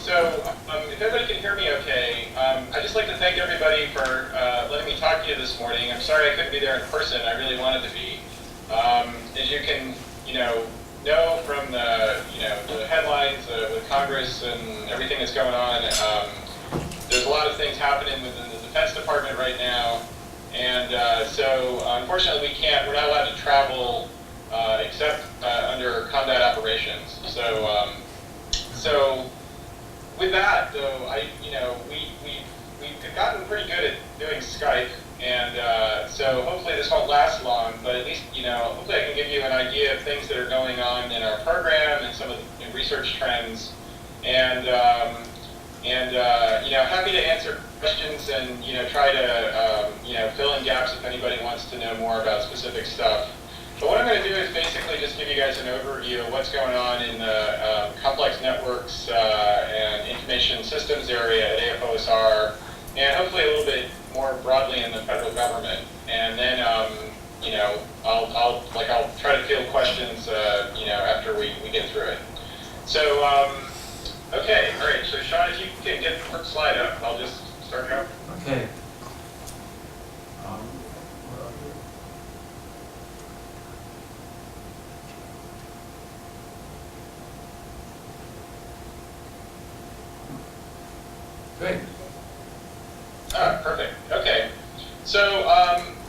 If everybody can hear me okay, I'd just like to thank everybody for letting me talk to you this morning. I'm sorry I couldn't be there in person. I really wanted to be. As you can, know from the headlines with Congress and everything that's going on, there's a lot of things happening within the Defense Department right now. And so unfortunately we're not allowed to travel except under combat operations. So with that, though, we've gotten pretty good at doing Skype, and so hopefully this won't last long. But at least, hopefully I can give you an idea of things that are going on in our program and some of the research trends, and happy to answer questions and try to fill in gaps if anybody wants to know more about specific stuff. But what I'm going to do is basically just give you guys an overview of what's going on in the complex networks and information systems area at AFOSR, and hopefully a little bit more broadly in the federal government. And then, I'll try to field questions, after we get through it. So, okay, all right. So, Sean, if you can get the first slide up, I'll just start now. Okay. Great. Perfect. Okay. So,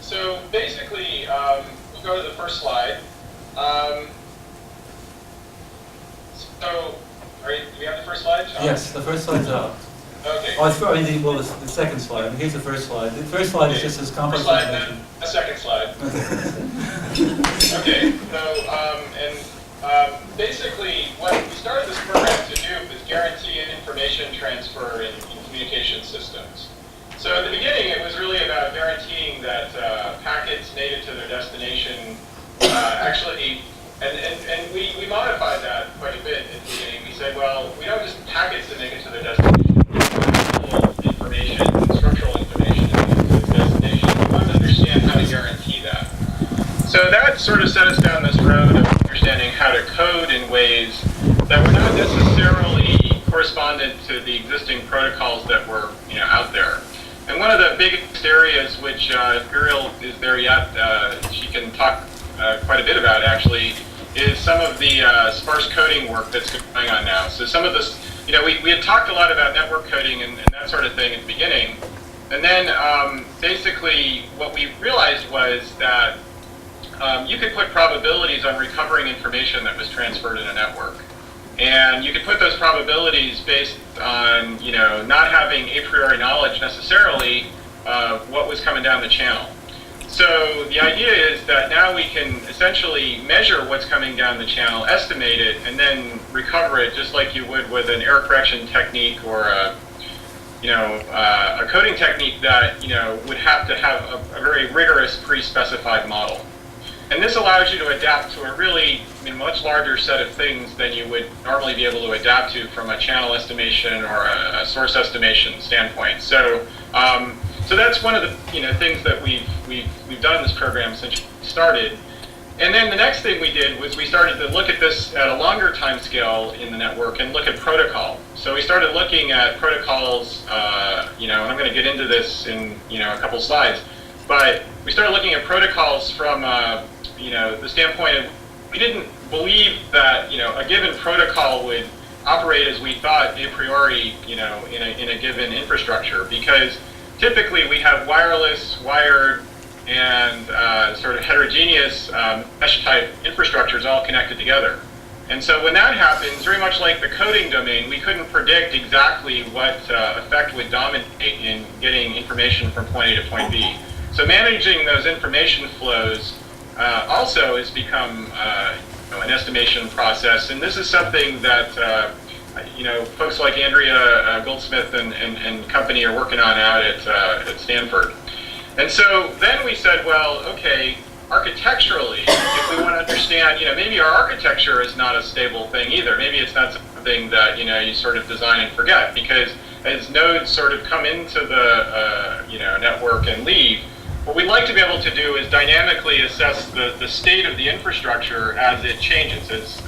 so basically, we'll go to the first slide. Do we have the first slide, Sean? Yes, the first slide's up. Okay. Oh, the second slide. Here's the first slide. The first slide is just as complex first slide, information. then a second slide. Okay. So, basically, what we started this program to do was guarantee information transfer in communication systems. So at the beginning, it was really about guaranteeing that packets made it to their destination actually, and we modified that quite a bit at the beginning. We said, well, we don't just packets that make it to their destination, we information, structural information that makes it to the destination. We want to understand how to guarantee that. So that sort of set us down this road of understanding how to code in ways that were not necessarily correspondent to the existing protocols that were out there. And one of the biggest areas, which if Muriel is there yet, she can talk quite a bit about actually, is some of the sparse coding work that's going on now. So some of this, we had talked a lot about network coding and that sort of thing at the beginning. And then basically what we realized was that you could put probabilities on recovering information that was transferred in a network. And you could put those probabilities based on, not having a priori knowledge necessarily of what was coming down the channel. So the idea is that now we can essentially measure what's coming down the channel, estimate it, and then recover it just like you would with an error correction technique or a coding technique that, would have to have a very rigorous pre-specified model. And this allows you to adapt to a really much larger set of things than you would normally be able to adapt to from a channel estimation or a source estimation standpoint. So, so that's one of the things that we've done in this program since we started. And then the next thing we did was we started to look at this at a longer time scale in the network and look at protocol. So we started looking at protocols, and I'm going to get into this in a couple slides. But we started looking at protocols from the standpoint of we didn't believe that a given protocol would operate as we thought a priori in a given infrastructure, because typically we have wireless, wired, and sort of heterogeneous mesh type infrastructures all connected together. And so when that happens, very much like the coding domain, we couldn't predict exactly what effect would dominate in getting information from point A to point B. So managing those information flows also has become an estimation process, and this is something that folks like Andrea Goldsmith and company are working on out at Stanford. And so then we said, well, okay, architecturally, if we want to understand, maybe our architecture is not a stable thing either. Maybe it's not something that you sort of design and forget, because as nodes sort of come into the network and leave, what we'd like to be able to do is dynamically assess the state of the infrastructure as it changes, as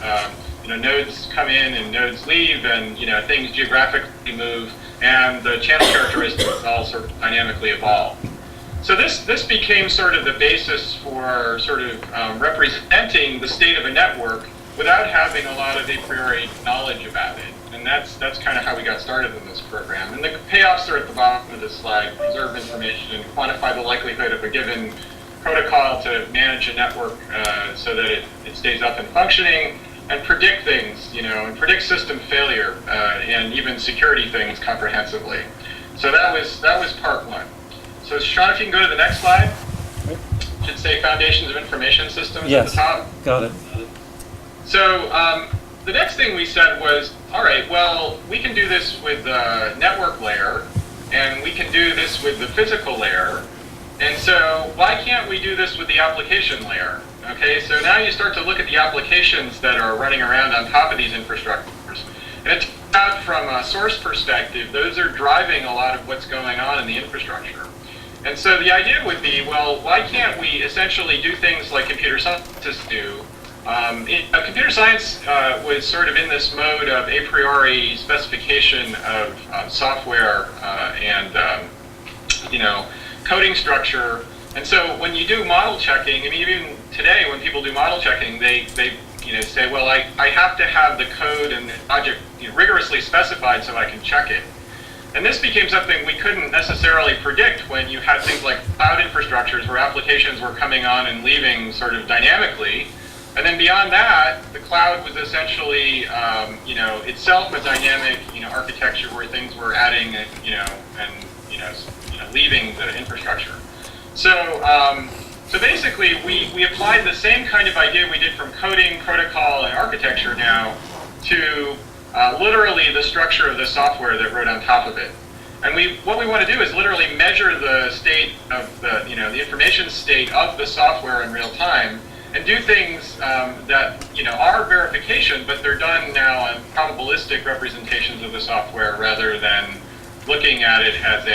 nodes come in and nodes leave, and things geographically move, and the channel characteristics all sort of dynamically evolve. So this became sort of the basis for sort of representing the state of a network without having a lot of a priori knowledge about it. And that's kind of how we got started in this program. And the payoffs are at the bottom of this slide: preserve information, quantify the likelihood of a given protocol to manage a network so that it stays up and functioning, and predict things, and predict system failure and even security things comprehensively. So that was part one. So Sean, if you can go to the next slide. Should say Foundations of Information Systems at the top. Got it. So the next thing we said was, all right, well, we can do this with the network layer, and we can do this with the physical layer, and so why can't we do this with the application layer? Okay, so now you start to look at the applications that are running around on top of these infrastructures, and it turns out from a source perspective, those are driving a lot of what's going on in the infrastructure. And so the idea would be, well, why can't we essentially do things like computer scientists do? Computer science was sort of in this mode of a priori specification of software and coding structure. And so when you do model checking, I mean, even today when people do model checking, they say, well, I have to have the code and the object rigorously specified so I can check it. And this became something we couldn't necessarily predict when you had things like cloud infrastructures where applications were coming on and leaving sort of dynamically. And then beyond that, the cloud was essentially, itself a dynamic, architecture where things were adding and leaving the infrastructure. So basically, we applied the same kind of idea we did from coding, protocol, and architecture now to literally the structure of the software that wrote on top of it. And what we want to do is literally measure the state of the information state of the software in real time, and do things that are verification, but they're done now on probabilistic representations of the software rather than looking at it as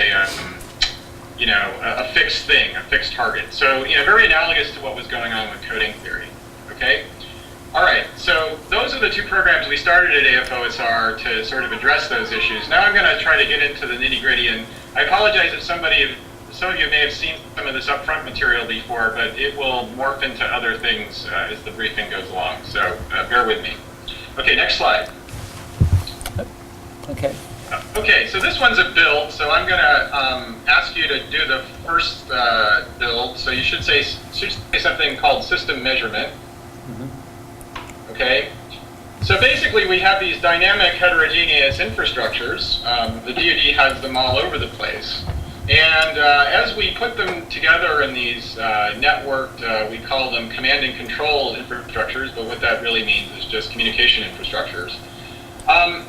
a fixed thing, a fixed target. So very analogous to what was going on with coding theory. Okay. All right, so those are the two programs we started at AFOSR to sort of address those issues. Now I'm going to try to get into the nitty-gritty, and I apologize if some of you may have seen some of this upfront material before, but it will morph into other things as the briefing goes along, so bear with me. Okay, next slide. Okay. Okay, so this one's a build, so I'm going to ask you to do the first build. So you should say something called system measurement. Okay, so basically we have these dynamic heterogeneous infrastructures. The DoD has them all over the place. And as we put them together in these networked, we call them command and control infrastructures, but what that really means is just communication infrastructures.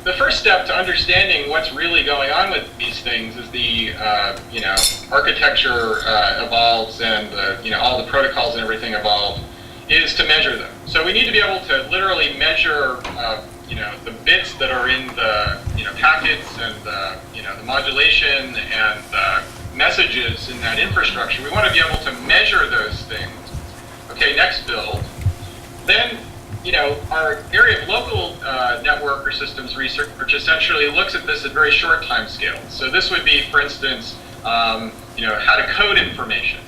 The first step to understanding what's really going on with these things is the, architecture evolves and, all the protocols and everything evolve, is to measure them. So we need to be able to literally measure, the bits that are in the, packets and the, the modulation and the messages in that infrastructure. We want to be able to measure those things. Okay, next build. Then, our area of local network or systems research essentially looks at this at very short time scales. So this would be, for instance, how to code information.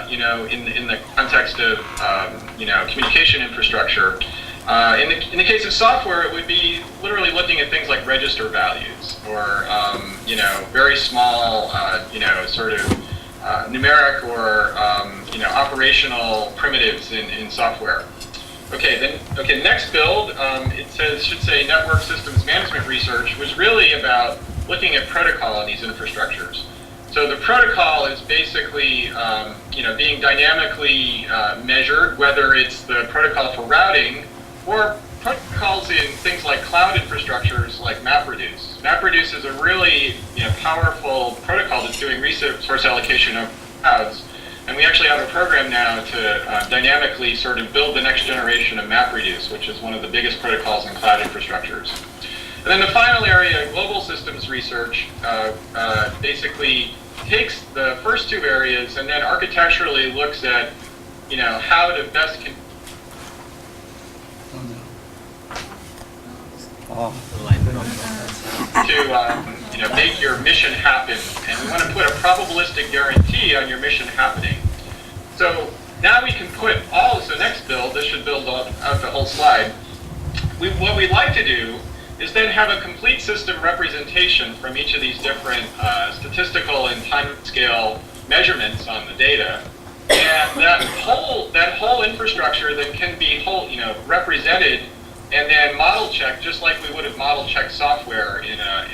In the context of communication infrastructure. In the case of software, it would be literally looking at things like register values or very small sort of numeric or operational primitives in software. Okay, next build, should say network systems management research was really about looking at protocol in these infrastructures. So the protocol is basically, being dynamically measured, whether it's the protocol for routing or protocols in things like cloud infrastructures like MapReduce. MapReduce is a really powerful protocol that's doing resource allocation of clouds, and we actually have a program now to dynamically sort of build the next generation of MapReduce, which is one of the biggest protocols in cloud infrastructures. And then the final area, global systems research, basically takes the first two areas and then architecturally looks at, how to best. to make your mission happen, and we want to put a probabilistic guarantee on your mission happening. So now we can put so next build, this should build out the whole slide. What we'd like to do is then have a complete system representation from each of these different statistical and time scale measurements on the data. And that whole infrastructure then can be represented and then model checked just like we would have model checked software in a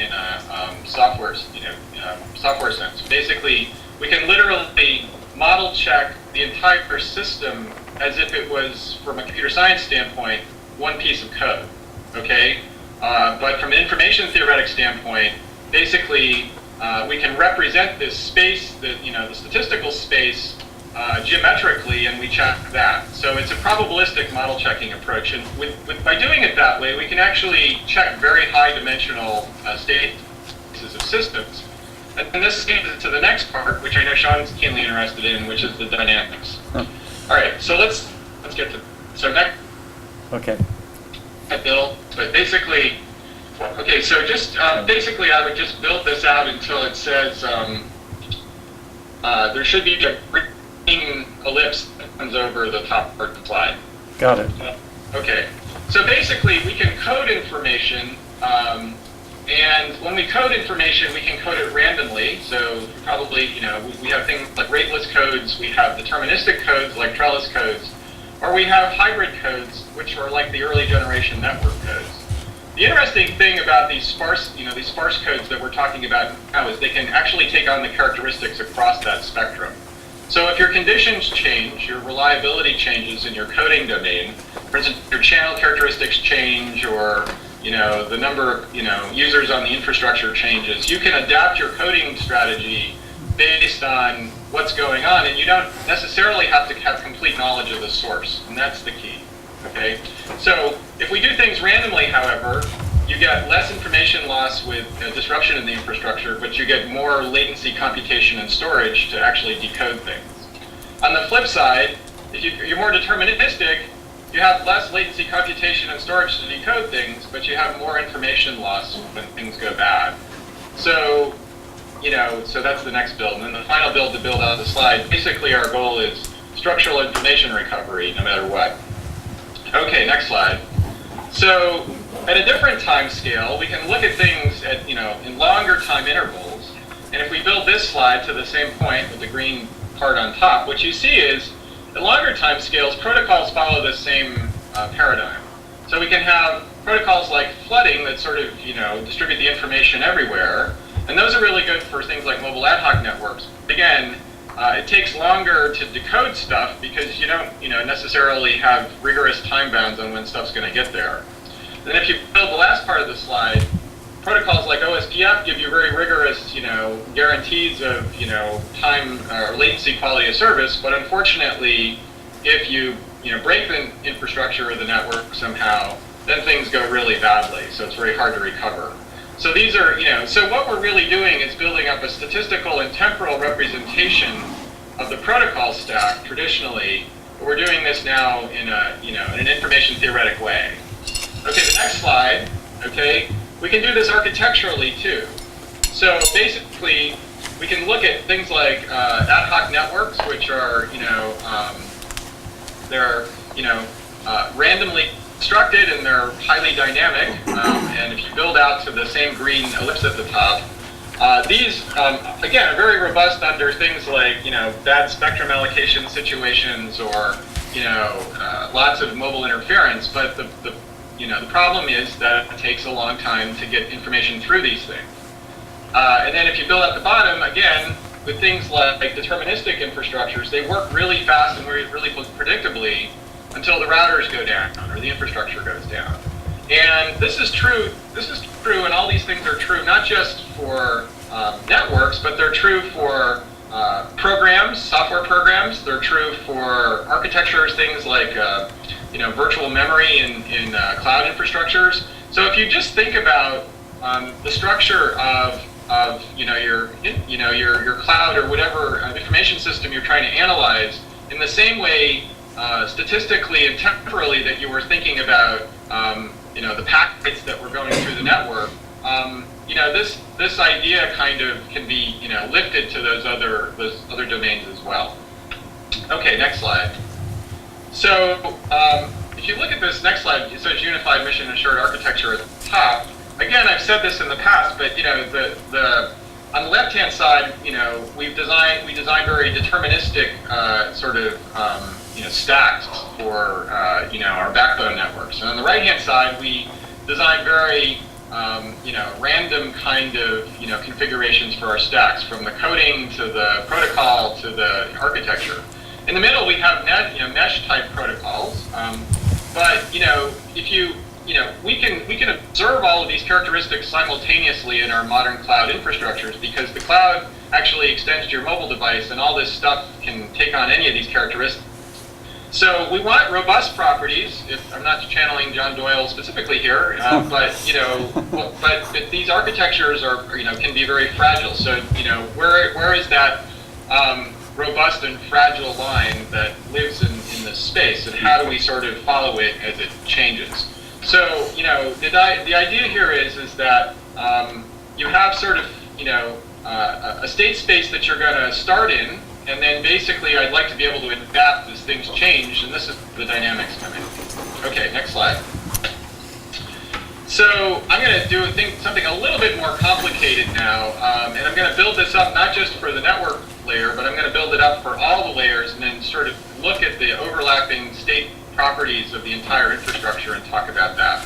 software sense. Basically, we can literally model check the entire system as if it was, from a computer science standpoint, one piece of code. Okay, but from an information theoretic standpoint, basically we can represent this space, the statistical space, geometrically, and we check that. So it's a probabilistic model checking approach, and by doing it that way, we can actually check very high dimensional spaces of systems. And this leads to the next part, which I know Sean's keenly interested in, which is the dynamics. All right, so let's get to next. Okay. Build, but basically, okay. So just basically, I would just build this out until it says there should be a green ellipse that comes over the top part of the slide. Got it. Okay. So basically, we can code information. And when we code information, we can code it randomly. So probably, we have things like rateless codes, we have deterministic codes like trellis codes, or we have hybrid codes, which are like the early generation network codes. The interesting thing about these sparse codes that we're talking about now is they can actually take on the characteristics across that spectrum. So if your conditions change, your reliability changes in your coding domain, for instance, your channel characteristics change, or the number of users on the infrastructure changes, you can adapt your coding strategy based on what's going on, and you don't necessarily have to have complete knowledge of the source, and that's the key. Okay, so if we do things randomly, however, you get less information loss with disruption in the infrastructure, but you get more latency, computation, and storage to actually decode things. On the flip side, if you're more deterministic, you have less latency, computation, and storage to decode things, but you have more information loss when things go bad. So, so that's the next build. And then the final build to build out the slide, basically our goal is structural information recovery, no matter what. Okay, next slide. So, at a different time scale, we can look at things at, in longer time intervals. And if we build this slide to the same point with the green part on top, what you see is, at longer time scales, protocols follow the same paradigm. So we can have protocols like flooding that sort of, distribute the information everywhere. And those are really good for things like mobile ad hoc networks. Again, it takes longer to decode stuff because you don't, necessarily have rigorous time bounds on when stuff's going to get there. Then if you build the last part of the slide, protocols like OSPF give you very rigorous, guarantees of, time or latency quality of service. But unfortunately, if you, break the infrastructure or the network somehow, then things go really badly. So it's very hard to recover. So these are, so what we're really doing is building up a statistical and temporal representation of the protocol stack traditionally. But we're doing this now in a, in an information theoretic way. Okay, the next slide. Okay. We can do this architecturally too. So basically, we can look at things like ad hoc networks, which are, they're, randomly constructed and they're highly dynamic. And if you build out to the same green ellipse at the top, these, again, are very robust under things like, bad spectrum allocation situations or, lots of mobile interference. But the problem is that it takes a long time to get information through these things. And then if you build at the bottom, again, with things like deterministic infrastructures, they work really fast and really predictably until the routers go down or the infrastructure goes down. And this is true, and all these things are true not just for networks, but they're true for programs, software programs. They're true for architectures, things like virtual memory in cloud infrastructures. So if you just think about the structure of your cloud or whatever information system you're trying to analyze, in the same way statistically and temporally that you were thinking about the packets that were going through the network, this idea kind of can be, lifted to those other domains as well. Okay, next slide. So if you look at this next slide, it says unified mission assured architecture at the top. Again, I've said this in the past, but on the left-hand side, we design very deterministic stacks for our backbone networks. And on the right-hand side, we design very random kind of configurations for our stacks, from the coding to the protocol to the architecture. In the middle, we have mesh type protocols, but if you we can observe all of these characteristics simultaneously in our modern cloud infrastructures, because the cloud actually extends to your mobile device, and all this stuff can take on any of these characteristics. So we want robust properties. I'm not channeling John Doyle specifically here, but these architectures are can be very fragile. So where is that robust and fragile line that lives in this space, and how do we sort of follow it as it changes? So the idea here is that you have sort of a state space that you're going to start in, and then basically I'd like to be able to adapt as things change, and this is the dynamics come in. Okay, next slide. So I'm going to do something a little bit more complicated now, and I'm going to build this up not just for the network layer, but I'm going to build it up for all the layers, and then sort of look at the overlapping state properties of the entire infrastructure and talk about that.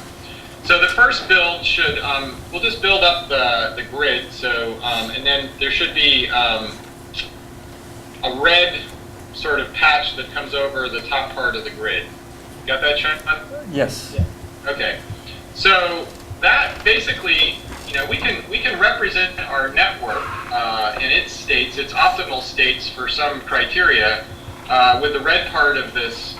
So the first build should, we'll just build up the grid, so, and then there should be a red sort of patch that comes over the top part of the grid. Got that, Sean? Yes. Okay. So that basically, we can represent our network and its states, its optimal states for some criteria with the red part of this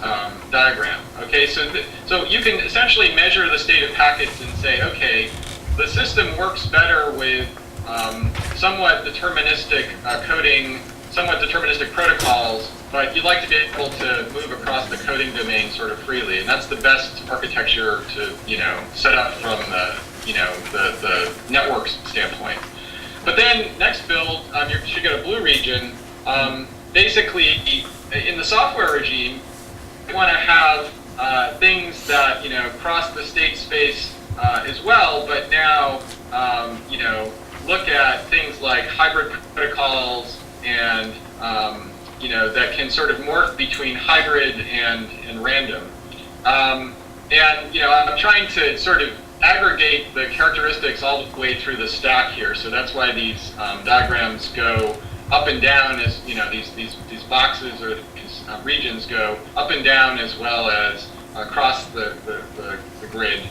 diagram. Okay, so you can essentially measure the state of packets and say, okay, the system works better with somewhat deterministic coding, somewhat deterministic protocols, but you'd like to be able to move across the coding domain sort of freely, and that's the best architecture to set up from the network standpoint. But then next build, you should get a blue region. Basically, in the software regime, you want to have things that cross the state space as well, but now look at things like hybrid protocols and that can sort of morph between hybrid and random. I'm trying to sort of aggregate the characteristics all the way through the stack here, so that's why these diagrams go up and down as these boxes or these regions go up and down as well as across the grid.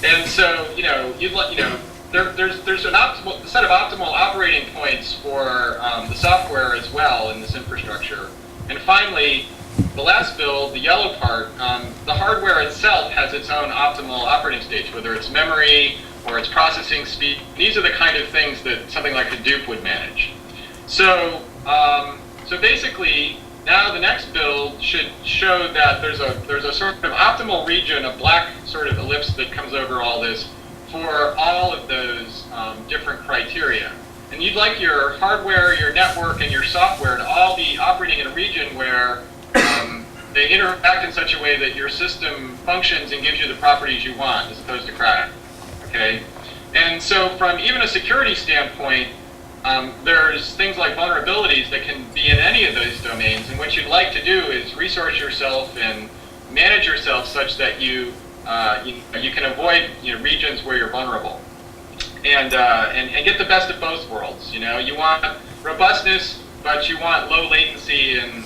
And so there's an optimal set of optimal operating points for the software as well in this infrastructure. And finally, the last build, the yellow part, the hardware itself has its own optimal operating states, whether it's memory or it's processing speed. These are the kind of things that something like Hadoop would manage. So basically, now the next build should show that there's a sort of optimal region, a black sort of ellipse that comes over all this for all of those different criteria. And you'd like your hardware, your network, and your software to all be operating in a region where they interact in such a way that your system functions and gives you the properties you want, as opposed to crash. Okay? And so from even a security standpoint, there's things like vulnerabilities that can be in any of those domains, and what you'd like to do is resource yourself and manage yourself such that you can avoid regions where you're vulnerable, and get the best of both worlds. You want robustness, but you want low latency, and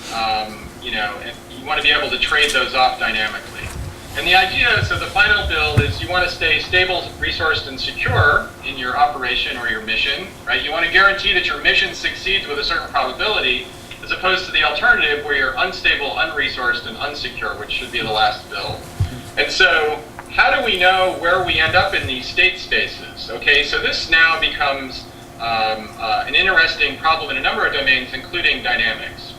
and you want to be able to trade those off dynamically. And the idea, so the final build is you want to stay stable, resourced, and secure in your operation or your mission, right? You want to guarantee that your mission succeeds with a certain probability, as opposed to the alternative where you're unstable, unresourced, and unsecure, which should be the last build. And so, how do we know where we end up in these state spaces? Okay, so this now becomes an interesting problem in a number of domains, including dynamics.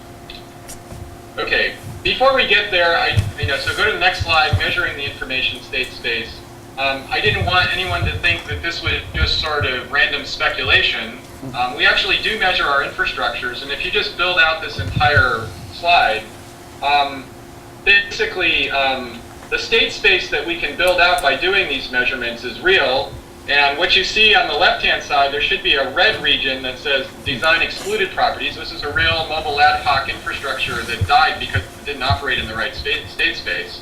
Okay, before we get there, so go to the next slide, measuring the information state space. I didn't want anyone to think that this was just sort of random speculation. We actually do measure our infrastructures, and if you just build out this entire slide, basically the state space that we can build out by doing these measurements is real. And what you see on the left-hand side, there should be a red region that says design excluded properties. This is a real mobile ad hoc infrastructure that died because it didn't operate in the right state space.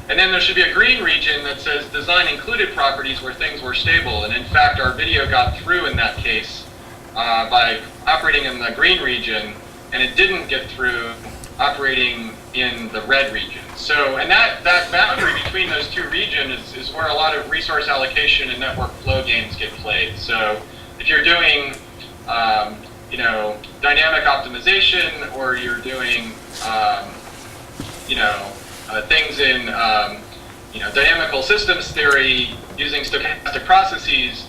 And then there should be a green region that says design included properties where things were stable. And in fact, our video got through in that case by operating in the green region, and it didn't get through operating in the red region. So, and that boundary between those two regions is where a lot of resource allocation and network flow games get played. So if you're doing, dynamic optimization, or you're doing, things in, dynamical systems theory using stochastic processes,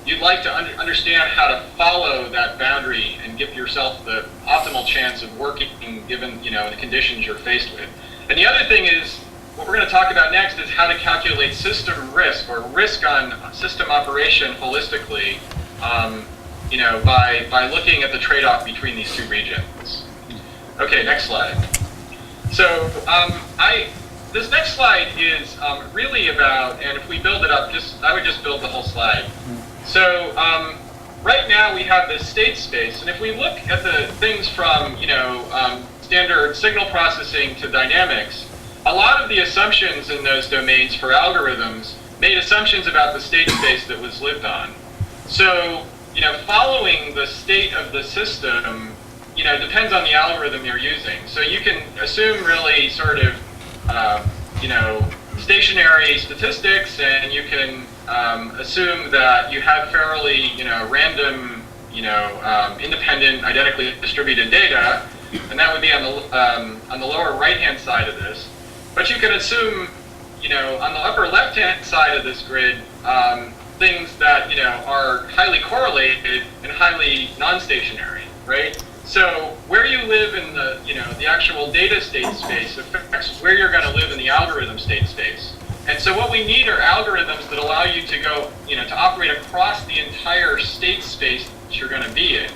you'd like to understand how to follow that boundary and give yourself the optimal chance of working given, the conditions you're faced with. And the other thing is, what we're going to talk about next is how to calculate system risk, or risk on system operation holistically, by looking at the trade-off between these two regions. Okay, next slide. So this next slide is really about, and if we build it up, I would just build the whole slide. So right now we have this state space, and if we look at the things from standard signal processing to dynamics, a lot of the assumptions in those domains for algorithms made assumptions about the state space that was lived on. So following the state of the system, depends on the algorithm you're using. So you can assume really sort of stationary statistics, and you can assume that you have fairly, random, independent, identically distributed data, and that would be on the lower right-hand side of this. But you can assume, on the upper left-hand side of this grid, things that are highly correlated and highly non-stationary, right? So where you live in the actual data state space affects where you're going to live in the algorithm state space. And so what we need are algorithms that allow you to go, to operate across the entire state space that you're going to be in.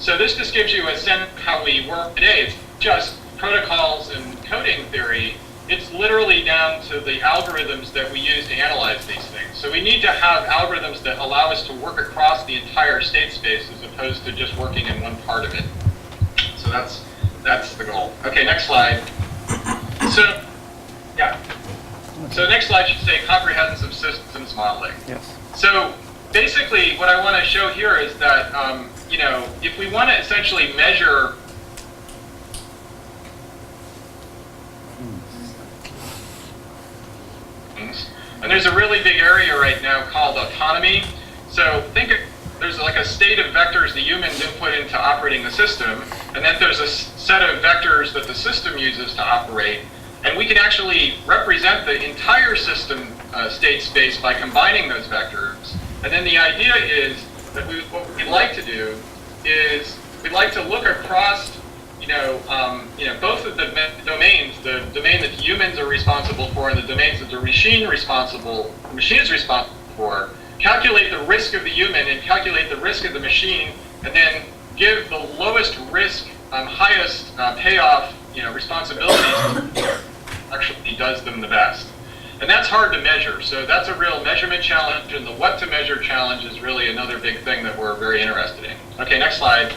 So this just gives you a sense of how we work today. It's just protocols and coding theory. It's literally down to the algorithms that we use to analyze these things. So we need to have algorithms that allow us to work across the entire state space as opposed to just working in one part of it. So that's the goal. Okay, next slide. So, yeah. So next slide should say comprehensive systems modeling. Yes. So basically what I want to show here is that, if we want to essentially measure things, and there's a really big area right now called autonomy. So there's like a state of vectors the humans input into operating the system, and then there's a set of vectors that the system uses to operate. And we can actually represent the entire system state space by combining those vectors. And then the idea is that what we'd like to do is we'd like to look across, both of the domains, the domain that humans are responsible for and the domains that the machine is responsible for, calculate the risk of the human and calculate the risk of the machine, and then give the lowest risk, highest payoff, responsibilities actually does them the best. And that's hard to measure. So that's a real measurement challenge, and the what to measure challenge is really another big thing that we're very interested in. Okay, next slide.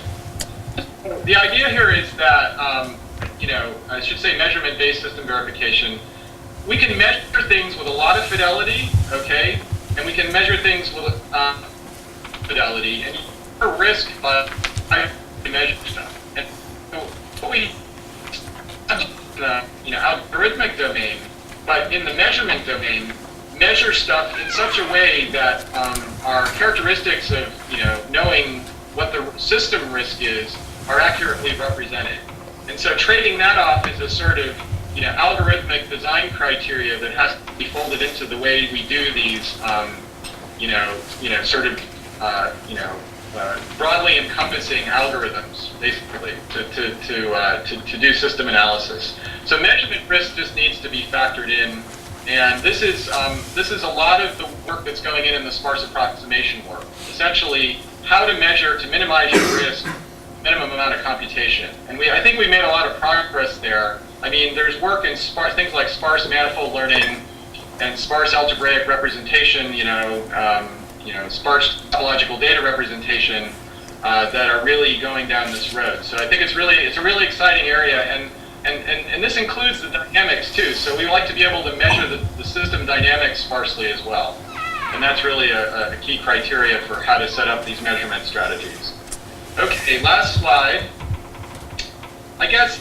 The idea here is that, I should say measurement-based system verification. We can measure things with a lot of fidelity, okay? And we can measure things with fidelity, and you risk by measure stuff. And so what we algorithmic domain, but in the measurement domain, measure stuff in such a way that our characteristics of knowing what the system risk is are accurately represented. And so trading that off is a sort of algorithmic design criteria that has to be folded into the way we do these broadly encompassing algorithms, basically, to do system analysis. So measurement risk just needs to be factored in And this is a lot of the work that's going in the sparse approximation work. Essentially, how to measure to minimize your risk, minimum amount of computation. And I think we made a lot of progress there. I mean, there's work in things like sparse manifold learning and sparse algebraic representation, sparse topological data representation that are really going down this road. So I think it's a really exciting area, and this includes the dynamics too. So we like to be able to measure the system dynamics sparsely as well. And that's really a key criteria for how to set up these measurement strategies. Okay, last slide. I guess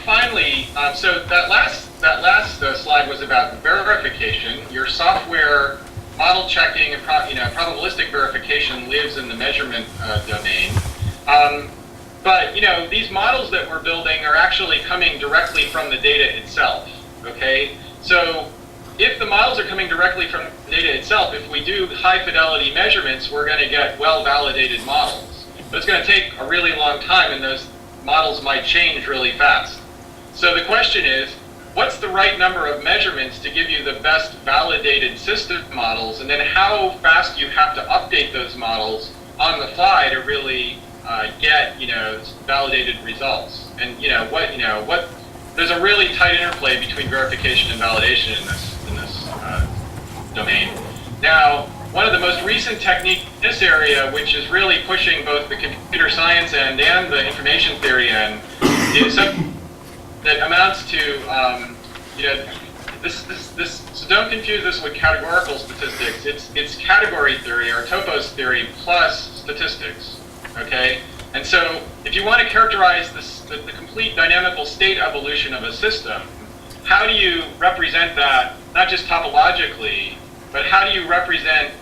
finally, so that last slide was about verification. Your software model checking and probabilistic verification lives in the measurement domain. But these models that we're building are actually coming directly from the data itself. Okay, so if the models are coming directly from the data itself, if we do high fidelity measurements, we're going to get well-validated models. But it's going to take a really long time, and those models might change really fast. So the question is, what's the right number of measurements to give you the best validated system models, and then how fast you have to update those models on the fly to really get validated results? And there's a really tight interplay between verification and validation in this domain. Now, one of the most recent techniques in this area, which is really pushing both the computer science end and the information theory end, is something that amounts to so don't confuse this with categorical statistics. It's category theory or topos theory plus statistics. Okay, and so if you want to characterize the complete dynamical state evolution of a system, how do you represent that, not just topologically, but how do you represent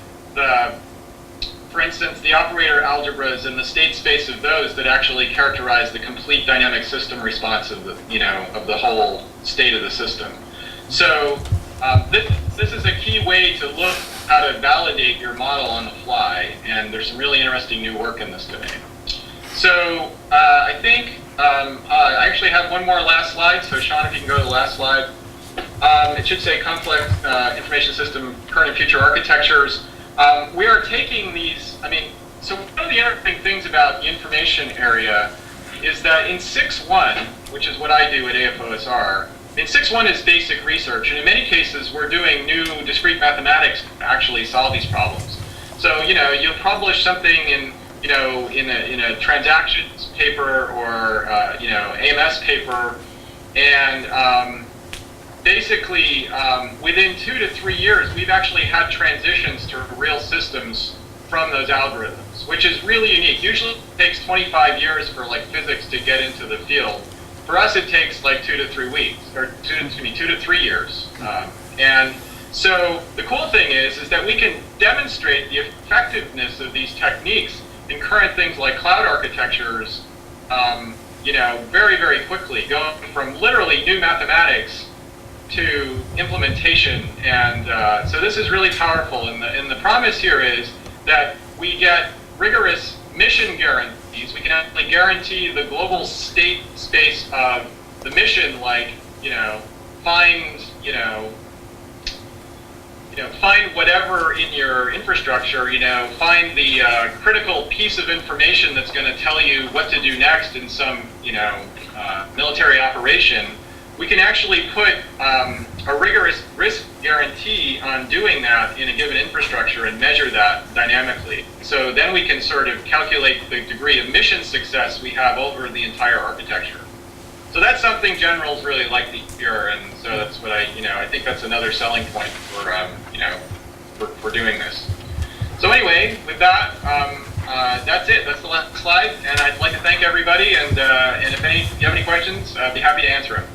for instance, the operator algebras and the state space of those that actually characterize the complete dynamic system response of the whole state of the system. So this is a key way to look how to validate your model on the fly, and there's some really interesting new work in this domain. So I think I actually have one more last slide, so Sean, if you can go to the last slide. It should say complex information system, current and future architectures. We are taking these, so one of the interesting things about the information area is that in 6.1, which is what I do at AFOSR, 6.1 is basic research, and in many cases we're doing new discrete mathematics to actually solve these problems. So you'll publish something in a transactions paper or AMS paper, and basically, within 2 to 3 years, we've actually had transitions to real systems from those algorithms, which is really unique. Usually it takes 25 years for physics to get into the field. For us, it takes 2 to 3 weeks, or 2 to 3 years. And so the cool thing is that we can demonstrate the effectiveness of these techniques in current things like cloud architectures, very, very quickly, going from literally new mathematics to implementation. And so this is really powerful, and the promise here is that we get rigorous mission guarantees. We can actually guarantee the global state space of the mission, find whatever in your infrastructure, find the critical piece of information that's going to tell you what to do next in some military operation. We can actually put a rigorous risk guarantee on doing that in a given infrastructure and measure that dynamically. So then we can sort of calculate the degree of mission success we have over the entire architecture. So that's something generals really like to hear, and so that's what I think that's another selling point for doing this. So anyway, with that, that's it. That's the last slide, and I'd like to thank everybody. And if you have any questions, I'd be happy to answer them.